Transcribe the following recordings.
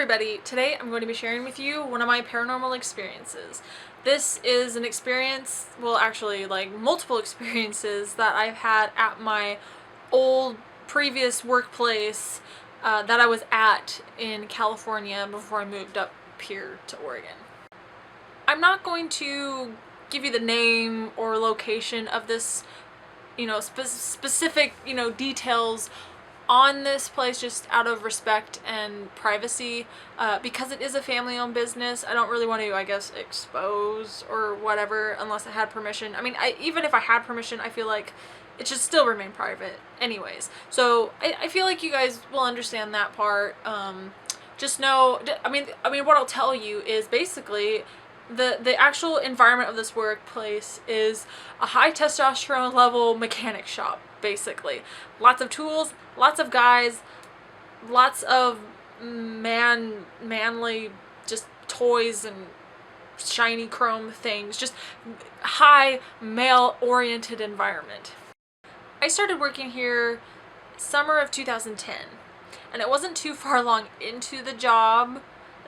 everybody, today I'm going to be sharing with you one of my paranormal experiences. This is an experience, well actually like multiple experiences that I've had at my old previous workplace that I was at in California before I moved up here to Oregon. I'm not going to give you the name or location of this, specific, details on this place just out of respect and privacy, because it is a family-owned business. I don't really want to, I guess, expose or whatever unless I had permission. I mean, even if I had permission, I feel like it should still remain private anyways. So I feel like you guys will understand that part. Just know, I mean, what I'll tell you is basically the actual environment of this workplace is a high testosterone level mechanic shop, basically. Lots of tools, lots of guys, lots of manly just toys and shiny chrome things, just high male oriented environment. I started working here summer of 2010, and it wasn't too far along into the job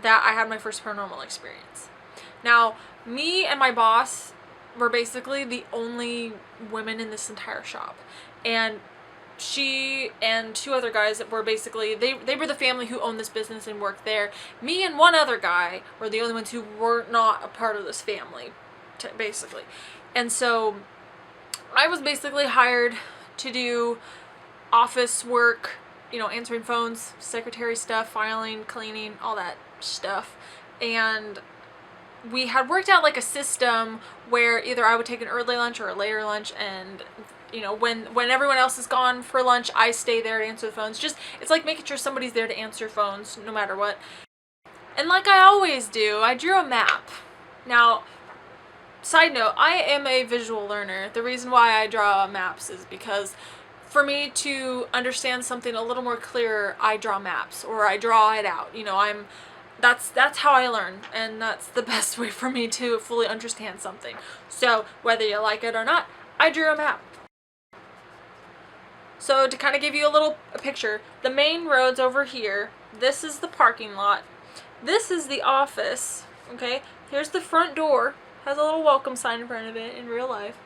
that I had my first paranormal experience. Now, me and my boss were basically the only women in this entire shop, and she and two other guys that were basically, they were the family who owned this business and worked there. Me and one other guy were the only ones who were not a part of this family, basically. And so I was basically hired to do office work, answering phones, secretary stuff, filing, cleaning, all that stuff. And we had worked out like a system where either I would take an early lunch or a later lunch, and when everyone else is gone for lunch, I stay there to answer the phones. It's like making sure somebody's there to answer phones no matter what. And like I always do, I drew a map. Now, side note, I am a visual learner. The reason why I draw maps is because for me to understand something a little more clearer, I draw maps or I draw it out. That's how I learn, and that's the best way for me to fully understand something. So whether you like it or not, I drew a map. So to kind of give you a picture, the main road's over here. This is the parking lot. This is the office. Okay, here's the front door. Has a little welcome sign in front of it in real life.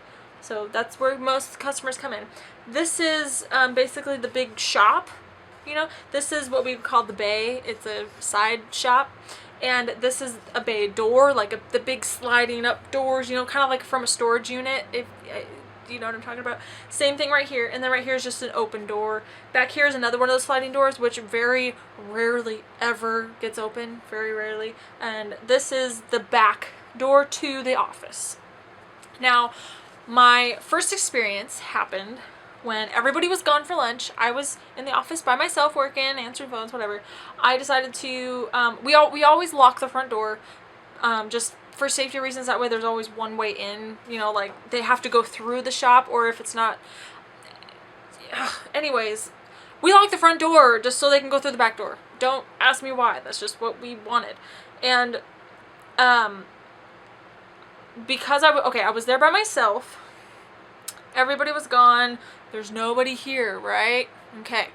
So that's where most customers come in. This is basically the big shop. This is what we call the bay. It's a side shop, and this is a bay door, like the big sliding up doors, kind of like from a storage unit, if you know what I'm talking about. Same thing right here, and then right here is just an open door. Back here is another one of those sliding doors, which very rarely ever gets open, very rarely. And this is the back door to the office. Now, my first experience happened when everybody was gone for lunch. I was in the office by myself working, answering phones, whatever. I decided to, we always lock the front door, just for safety reasons. That way there's always one way in, like they have to go through the shop, or if it's not, anyways, we lock the front door just so they can go through the back door. Don't ask me why, that's just what we wanted. And, because I was there by myself, everybody was gone, there's nobody here, right? Okay.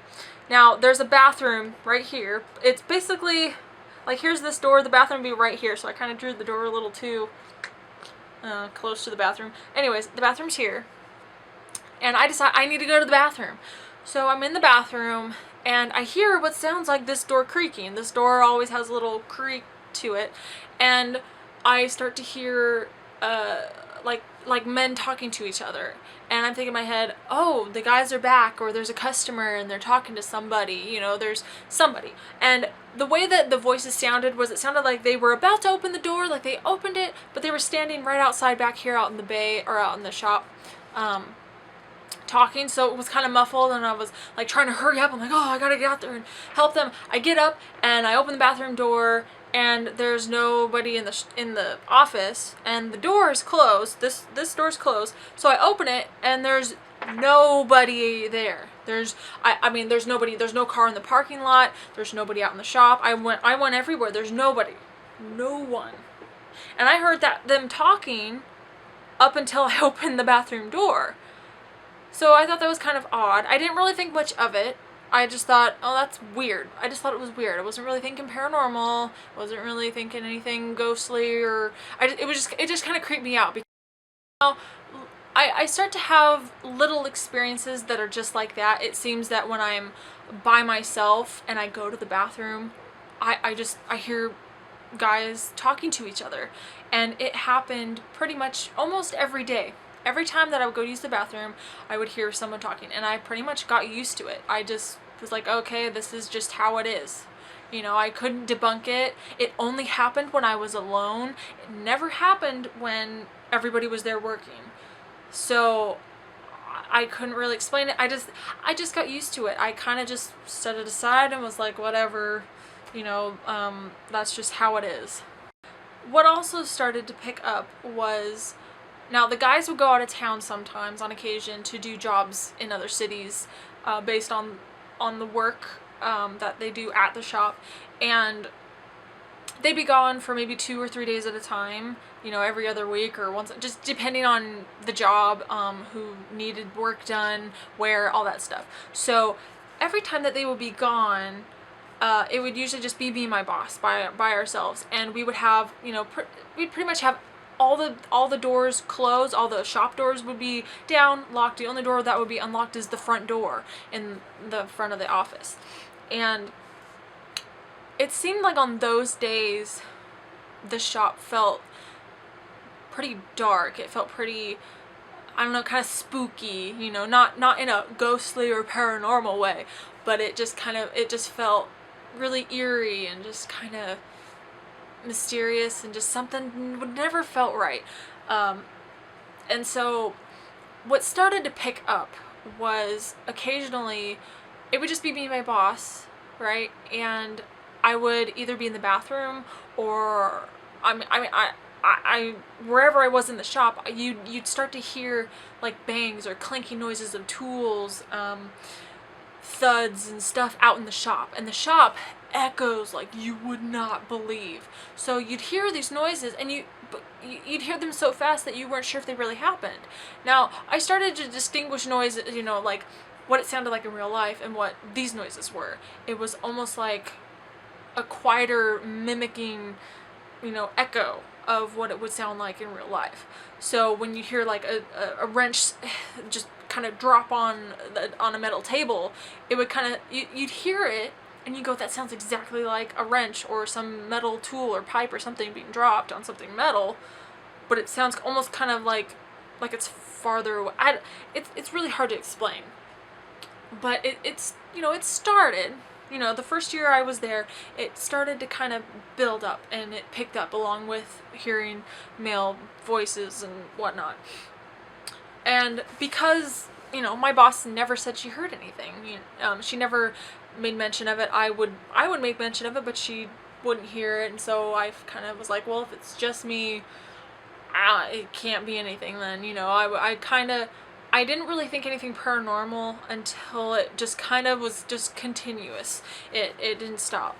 Now, there's a bathroom right here. It's basically, like, here's this door, the bathroom would be right here, so I kind of drew the door a little too close to the bathroom. Anyways, the bathroom's here, and I decide I need to go to the bathroom. So I'm in the bathroom, and I hear what sounds like this door creaking. This door always has a little creak to it, and I start to hear like men talking to each other, and I'm thinking in my head, oh, the guys are back, or there's a customer and they're talking to somebody, there's somebody. And the way that the voices sounded was, it sounded like they were about to open the door, like they opened it, but they were standing right outside back here out in the bay, or out in the shop, talking. So it was kind of muffled, and I was like trying to hurry up. I'm like, oh, I gotta get out there and help them. I get up and I open the bathroom door, and there's nobody in the office, and the door is closed. This door's closed. So I open it, and there's nobody there. There's nobody. There's no car in the parking lot. There's nobody out in the shop. I went everywhere. There's nobody. No one. And I heard them talking up until I opened the bathroom door. So I thought that was kind of odd. I didn't really think much of it. I just thought, oh, that's weird. I just thought it was weird. I wasn't really thinking paranormal. Wasn't really thinking anything ghostly, or it just kind of creeped me out. Because now I start to have little experiences that are just like that. It seems that when I'm by myself and I go to the bathroom, I hear guys talking to each other, and it happened pretty much almost every day. Every time that I would go to use the bathroom, I would hear someone talking, and I pretty much got used to it. I just was like, okay, this is just how it is. You know, I couldn't debunk it. It only happened when I was alone. It never happened when everybody was there working. So I couldn't really explain it. I just got used to it. I kind of just set it aside and was like, whatever, you know, that's just how it is. What also started to pick up was, now the guys would go out of town sometimes on occasion to do jobs in other cities, based on the work that they do at the shop, and they'd be gone for maybe 2 or 3 days at a time, you know, every other week or once, just depending on the job, who needed work done, where, all that stuff. So every time that they would be gone, it would usually just be me and my boss by ourselves, and we would have, you know, we'd pretty much have all the doors closed. All the shop doors would be down, locked. The only door that would be unlocked is the front door in the front of the office. And it seemed like on those days the shop felt pretty dark. It felt pretty, I don't know, kind of spooky, you know, not in a ghostly or paranormal way, but it just felt really eerie and just kind of mysterious, and just something would never felt right. And so what started to pick up was occasionally it would just be me and my boss, right? And I would either be in the bathroom, or I wherever I was in the shop, you'd start to hear like bangs or clanking noises of tools, thuds and stuff out in the shop, and the shop echoes like you would not believe. So you'd hear these noises, and you'd hear them so fast that you weren't sure if they really happened. Now I started to distinguish noises, you know, like what it sounded like in real life and what these noises were. It was almost like a quieter mimicking, you know, echo of what it would sound like in real life. So when you hear like a wrench just kind of drop on a metal table, it would kind of, you'd hear it and you go, that sounds exactly like a wrench or some metal tool or pipe or something being dropped on something metal, but it sounds almost kind of like it's farther away. It's really hard to explain, but it's, you know, it started, you know, the first year I was there, it started to kind of build up, and it picked up along with hearing male voices and whatnot. And because, you know, my boss never said she heard anything, she never made mention of it. I would make mention of it, but she wouldn't hear it, and so I kind of was like, well, if it's just me, it can't be anything then, you know. I didn't really think anything paranormal until it just kind of was just continuous. It didn't stop.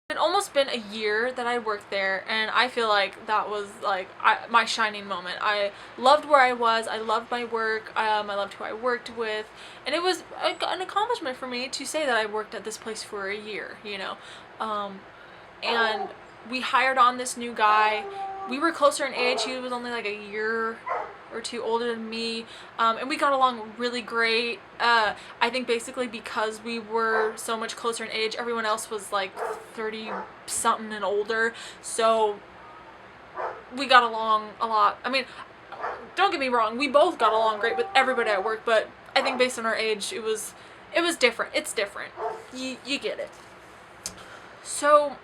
It had almost been a year that I worked there, and I feel like that was like my shining moment. I loved where I was. I loved my work. I loved who I worked with, and it was an accomplishment for me to say that I worked at this place for a year, you know. And we hired on this new guy. We were closer in age. He was only like a year or two older than me, and we got along really great. I think basically because we were so much closer in age, everyone else was like 30 something and older, so we got along a lot. I mean, don't get me wrong, we both got along great with everybody at work, but I think based on our age, it was different. It's different. You get it. So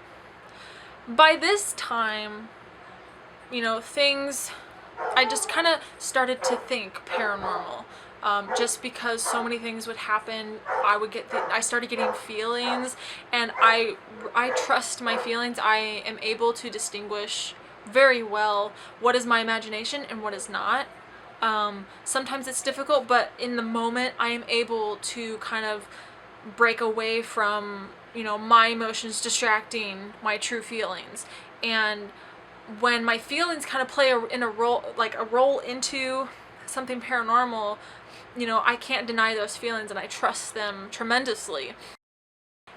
by this time, you know, I just kind of started to think paranormal, just because so many things would happen. I started getting feelings, and I trust my feelings. I am able to distinguish very well what is my imagination and what is not. Sometimes it's difficult, but in the moment I am able to kind of break away from, you know, my emotions distracting my true feelings. And when my feelings kind of play a role into something paranormal, you know, I can't deny those feelings and I trust them tremendously.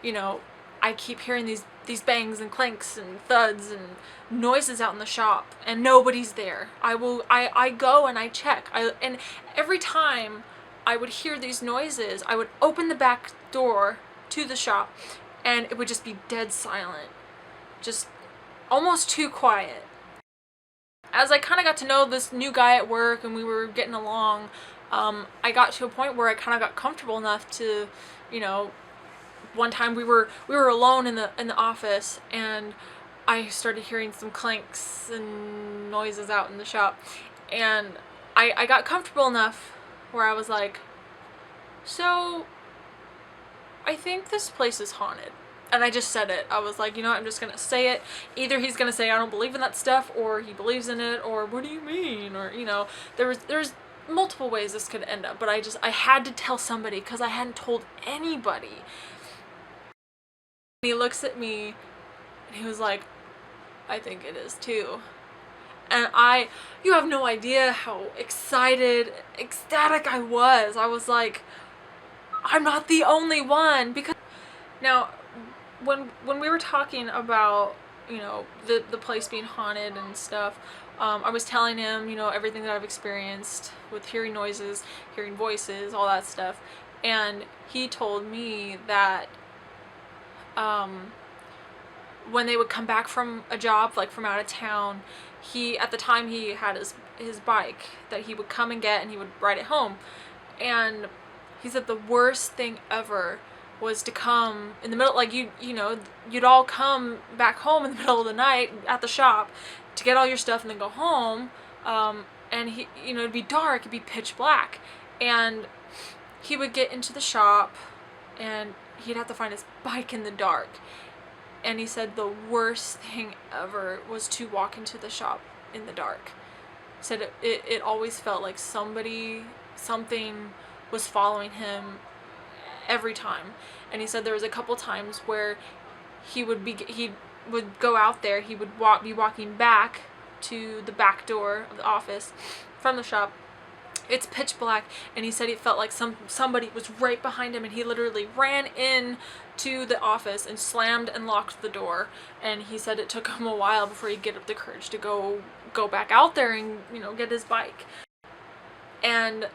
You know, I keep hearing these bangs and clanks and thuds and noises out in the shop and nobody's there. I go and I check. And every time I would hear these noises, I would open the back door to the shop and it would just be dead silent. Just almost too quiet. As I kind of got to know this new guy at work and we were getting along, I got to a point where I kind of got comfortable enough to, you know, one time we were alone in the office and I started hearing some clanks and noises out in the shop, and I got comfortable enough where I was like, so I think this place is haunted. And I just said it. I was like, you know what, I'm just gonna say it. Either he's gonna say I don't believe in that stuff, or he believes in it, or what do you mean? Or, you know, there's multiple ways this could end up, but I had to tell somebody because I hadn't told anybody. He looks at me and he was like, I think it is too. And you have no idea how ecstatic I was. I was like, I'm not the only one. Because now when we were talking about, you know, the place being haunted and stuff, I was telling him, you know, everything that I've experienced with hearing noises, hearing voices, all that stuff. And he told me that when they would come back from a job, like from out of town, at the time he had his bike that he would come and get and he would ride it home. And he said the worst thing ever was to come in the middle, like you know, you'd all come back home in the middle of the night at the shop to get all your stuff and then go home, and he, you know, it'd be dark, it'd be pitch black, and he would get into the shop and he'd have to find his bike in the dark. And he said the worst thing ever was to walk into the shop in the dark. He said it always felt like something was following him every time. And he said there was a couple times where he would go out there, he would be walking back to the back door of the office from the shop. It's pitch black, and he said it felt like somebody was right behind him, and he literally ran in to the office and slammed and locked the door. And he said it took him a while before he'd get up the courage to go back out there and, you know, get his bike. And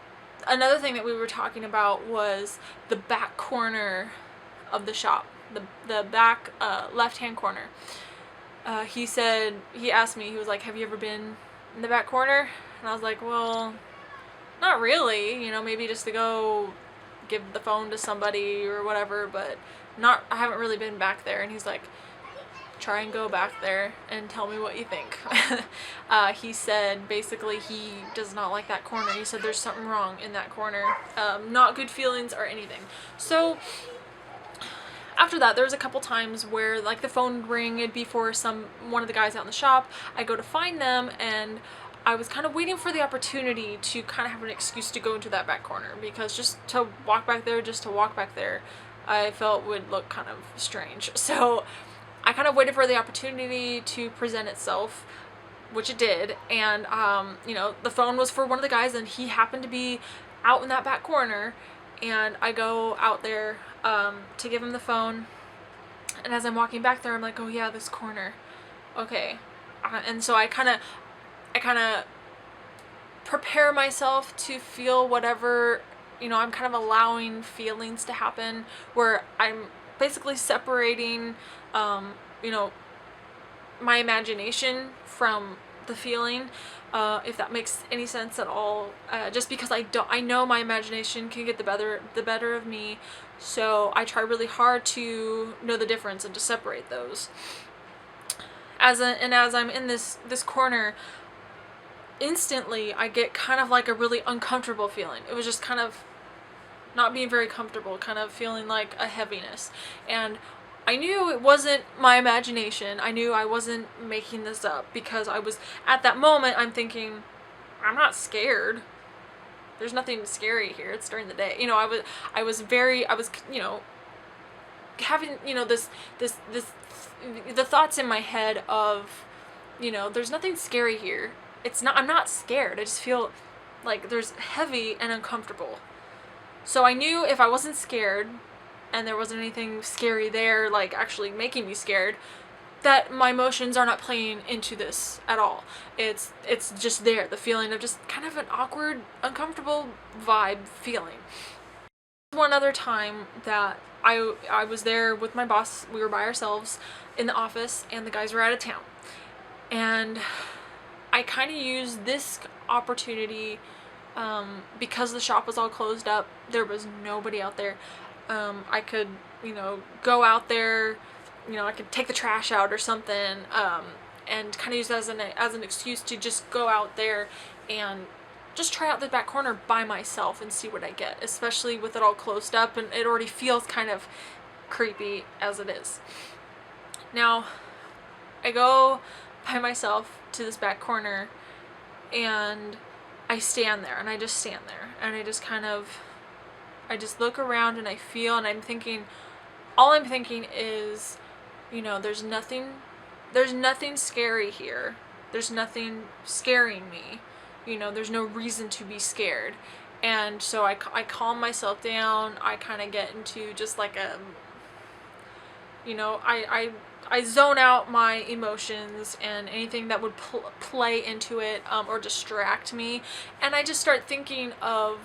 another thing that we were talking about was the back corner of the shop, the back left-hand corner. He asked me, he was like, have you ever been in the back corner? And I was like, well, not really, you know, maybe just to go give the phone to somebody or whatever, but I haven't really been back there. And he's like, try and go back there and tell me what you think. He said basically he does not like that corner. He said there's something wrong in that corner, not good feelings or anything. So after that, there was a couple times where like the phone would ring, it'd be for one of the guys out in the shop. I go to find them, and I was kind of waiting for the opportunity to kind of have an excuse to go into that back corner, because just to walk back there, I felt would look kind of strange. So I kind of waited for the opportunity to present itself, which it did. And, you know, the phone was for one of the guys, and he happened to be out in that back corner. And I go out there to give him the phone. And as I'm walking back there, I'm like, oh yeah, this corner. Okay. And so I kind of prepare myself to feel whatever, you know, I'm kind of allowing feelings to happen, where I'm basically separating, you know, my imagination from the feeling, if that makes any sense at all. Just because I know my imagination can get the better of me, so I try really hard to know the difference and to separate those. As I'm in this corner, instantly I get kind of like a really uncomfortable feeling. It was just kind of not being very comfortable, kind of feeling like a heaviness. And I knew it wasn't my imagination. I knew I wasn't making this up, because I was, at that moment, I'm thinking, I'm not scared. There's nothing scary here. It's during the day. You know, I was, you know, having, you know, the thoughts in my head of, you know, there's nothing scary here. I'm not scared. I just feel Like, there's heavy and uncomfortable. So I knew if I wasn't scared, and there wasn't anything scary there, like actually making me scared, that my emotions are not playing into this at all. It's just there, the feeling of just kind of an awkward, uncomfortable vibe feeling. One other time that I was there with my boss, we were by ourselves in the office, and the guys were out of town. And I kind of used this opportunity, because the shop was all closed up, there was nobody out there. I could, go out there, I could take the trash out or something, and kind of use that as an excuse to just go out there and just try out the back corner by myself and see what I get, especially with it all closed up and it already feels kind of creepy as it is. Now, I go by myself to this back corner and I stand there, and I just stand there, and I just look around and I feel, and all I'm thinking is, there's nothing scary here. There's nothing scaring me. There's no reason to be scared. And so I calm myself down. I kind of get into just like I zone out my emotions and anything that would play into it, or distract me. And I just start thinking of,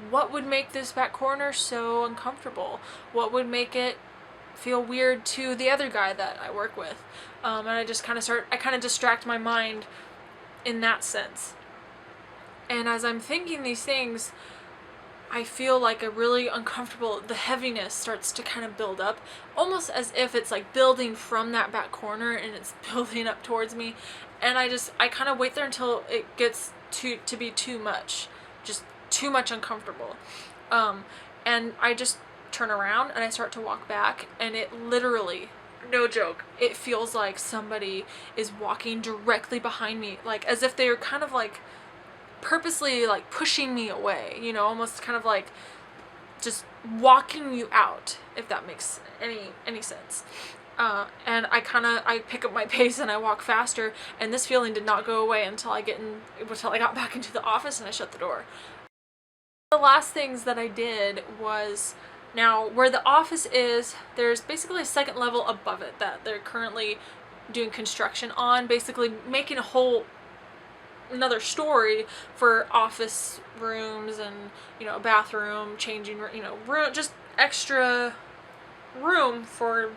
what would make this back corner so uncomfortable? What would make it feel weird to the other guy that I work with? And I kind of distract my mind in that sense. And as I'm thinking these things, I feel like the heaviness starts to kind of build up, almost as if it's like building from that back corner and it's building up towards me. And I kind of wait there until it gets to be too much, just too much uncomfortable. And I just turn around and I start to walk back, and it literally, no joke, it feels like somebody is walking directly behind me, like as if they were kind of like purposely like pushing me away, almost kind of like just walking you out, if that makes any sense. And I pick up my pace and I walk faster, and this feeling did not go away until I got back into the office and I shut the door. The last things that I did was, now where the office is, there's basically a second level above it that they're currently doing construction on, basically making another story for office rooms and, a bathroom, changing, room, just extra room for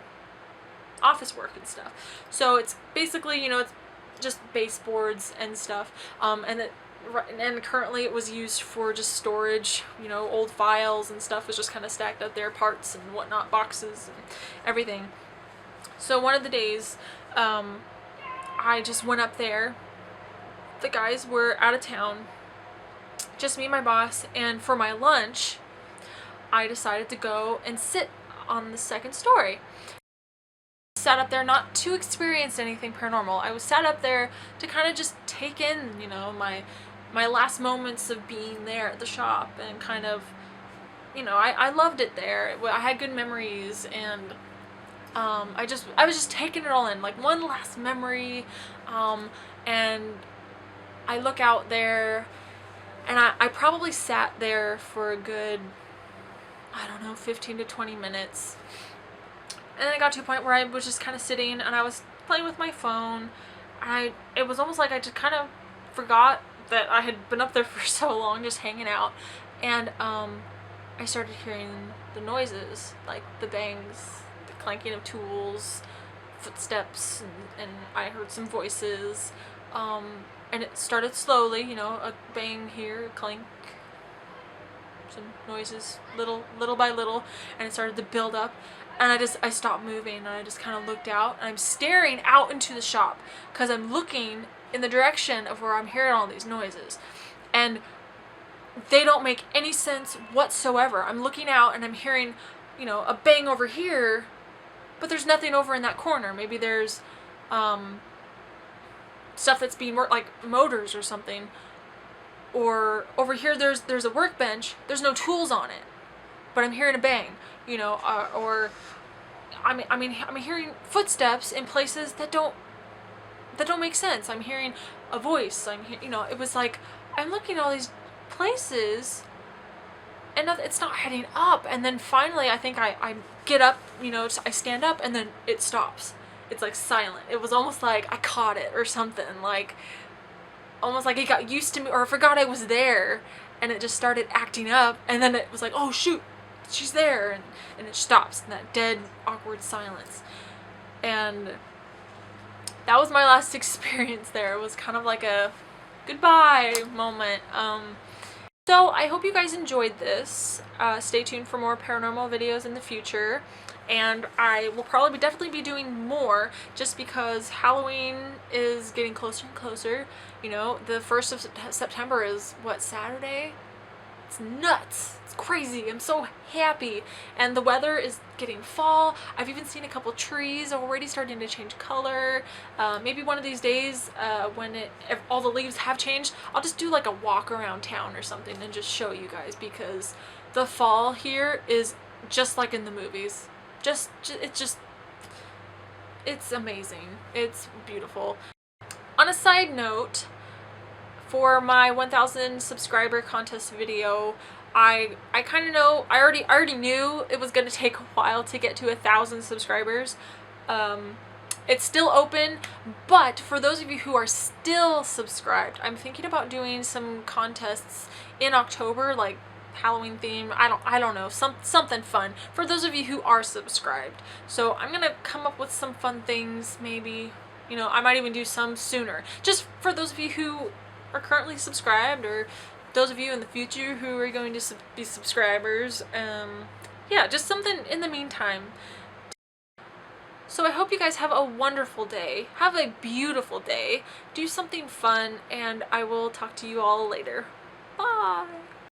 office work and stuff. So it's basically, it's just baseboards and stuff, and currently it was used for just storage, old files and stuff was just kind of stacked up there, parts and whatnot, boxes and everything. So one of the days, I just went up there. The guys were out of town, just me and my boss, and for my lunch, I decided to go and sit on the second story. Sat up there not to experience anything paranormal. I was sat up there to kind of just take in, my last moments of being there at the shop, and kind of, I loved it there. I had good memories, and I was just taking it all in, like one last memory, and I look out there, and I probably sat there for a good, 15 to 20 minutes. And then I got to a point where I was just kind of sitting and I was playing with my phone. It was almost like I just kind of forgot that I had been up there for so long, just hanging out. And I started hearing the noises, like the bangs, the clanking of tools, footsteps, and I heard some voices. And it started slowly, a bang here, a clink, some noises, little by little, and it started to build up. And I stopped moving, and I just kind of looked out, and I'm staring out into the shop, because I'm looking in the direction of where I'm hearing all these noises. And they don't make any sense whatsoever. I'm looking out, and I'm hearing, a bang over here, but there's nothing over in that corner. Maybe there's, stuff that's being worked, like motors or something. Or over here there's a workbench, there's no tools on it, but I'm hearing a bang, or I'm hearing footsteps in places that don't make sense. I'm hearing a voice. It was like I'm looking at all these places and it's not heading up. And then finally, I think I get up, you know, I stand up and then it stops. It's like silent. It was almost like I caught it or something, like almost like it got used to me or forgot I was there, and it just started acting up, and then it was like, oh shoot, she's there, and it stops in that dead, awkward silence. And that was my last experience there. It was kind of like a goodbye moment. So I hope you guys enjoyed this. Stay tuned for more paranormal videos in the future, and I will probably definitely be doing more just because Halloween is getting closer and closer. You know, the 1st of September is what, Saturday? It's nuts. It's crazy. I'm so happy. And the weather is getting fall. I've even seen a couple trees already starting to change color. Maybe one of these days when all the leaves have changed, I'll just do like a walk around town or something and just show you guys, because the fall here is just like in the movies. It's amazing. It's beautiful. On a side note, for my 1,000 subscriber contest video, I kind of know, I already knew it was gonna take a while to get to 1,000 subscribers. It's still open, but for those of you who are still subscribed, I'm thinking about doing some contests in October, like Halloween theme. I don't know, something fun for those of you who are subscribed. So I'm gonna come up with some fun things, maybe, you know, I might even do some sooner, just for those of you who are currently subscribed, or those of you in the future who are going to be subscribers. Yeah, just something in the meantime. So I hope you guys have a wonderful day. Have a beautiful day. Do something fun, and I will talk to you all later. Bye!